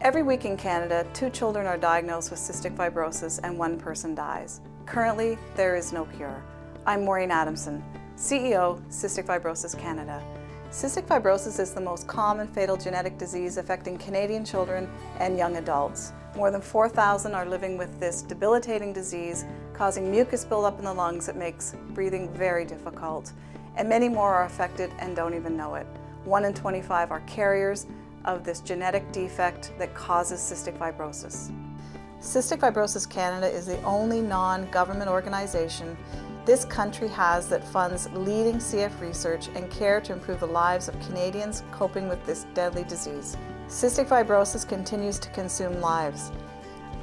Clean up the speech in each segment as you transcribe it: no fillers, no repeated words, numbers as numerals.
Every week in Canada, 2 children are diagnosed with cystic fibrosis and 1 person dies. Currently, there is no cure. I'm Maureen Adamson, CEO, Cystic Fibrosis Canada. Cystic fibrosis is the most common fatal genetic disease affecting Canadian children and young adults. More than 4,000 are living with this debilitating disease, causing mucus buildup in the lungs that makes breathing very difficult. And many more are affected and don't even know it. 1 in 25 are carriers of this genetic defect that causes cystic fibrosis. Cystic Fibrosis Canada is the only non-government organization this country has that funds leading CF research and care to improve the lives of Canadians coping with this deadly disease. Cystic fibrosis continues to consume lives.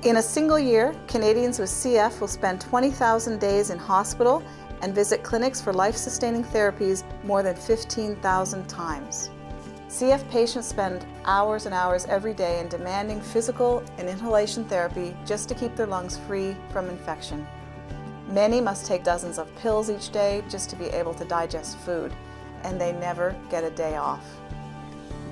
In a single year, Canadians with CF will spend 20,000 days in hospital and visit clinics for life-sustaining therapies more than 15,000 times. CF patients spend hours and hours every day in demanding physical and inhalation therapy just to keep their lungs free from infection. Many must take dozens of pills each day just to be able to digest food, and they never get a day off.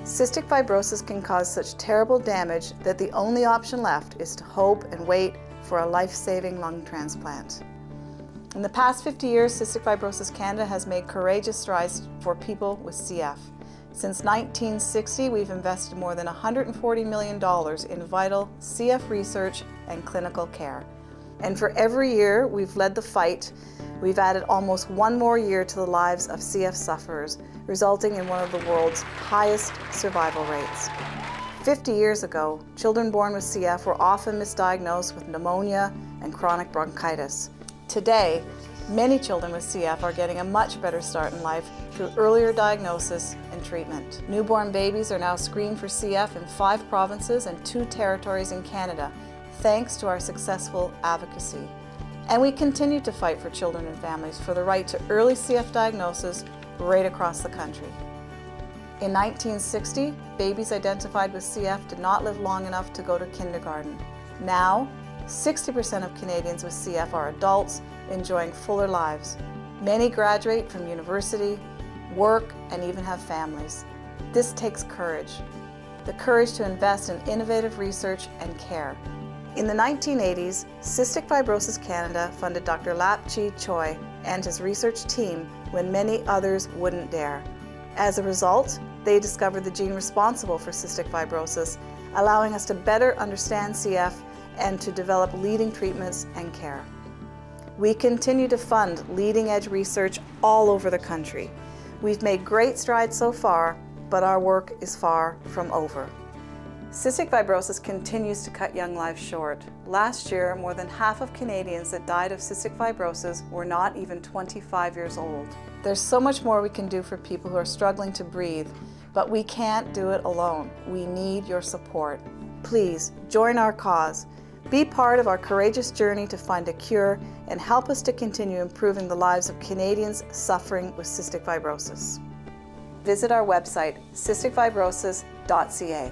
Cystic fibrosis can cause such terrible damage that the only option left is to hope and wait for a life-saving lung transplant. In the past 50 years, Cystic Fibrosis Canada has made courageous strides for people with CF. Since 1960, we've invested more than $140 million in vital CF research and clinical care. And for every year we've led the fight, we've added almost 1 more year to the lives of CF sufferers, resulting in one of the world's highest survival rates. 50 years ago, children born with CF were often misdiagnosed with pneumonia and chronic bronchitis. Today, many children with CF are getting a much better start in life through earlier diagnosis and treatment. Newborn babies are now screened for CF in 5 provinces and 2 territories in Canada, thanks to our successful advocacy. And we continue to fight for children and families for the right to early CF diagnosis right across the country. In 1960, babies identified with CF did not live long enough to go to kindergarten. Now, 60% of Canadians with CF are adults enjoying fuller lives. Many graduate from university, work, and even have families. This takes courage. The courage to invest in innovative research and care. In the 1980s, Cystic Fibrosis Canada funded Dr. Lap Chi Choi and his research team when many others wouldn't dare. As a result, they discovered the gene responsible for cystic fibrosis, allowing us to better understand CF and to develop leading treatments and care. We continue to fund leading-edge research all over the country. We've made great strides so far, but our work is far from over. Cystic fibrosis continues to cut young lives short. Last year, more than half of Canadians that died of cystic fibrosis were not even 25 years old. There's so much more we can do for people who are struggling to breathe, but we can't do it alone. We need your support. Please join our cause. Be part of our courageous journey to find a cure and help us to continue improving the lives of Canadians suffering with cystic fibrosis. Visit our website, cysticfibrosis.ca.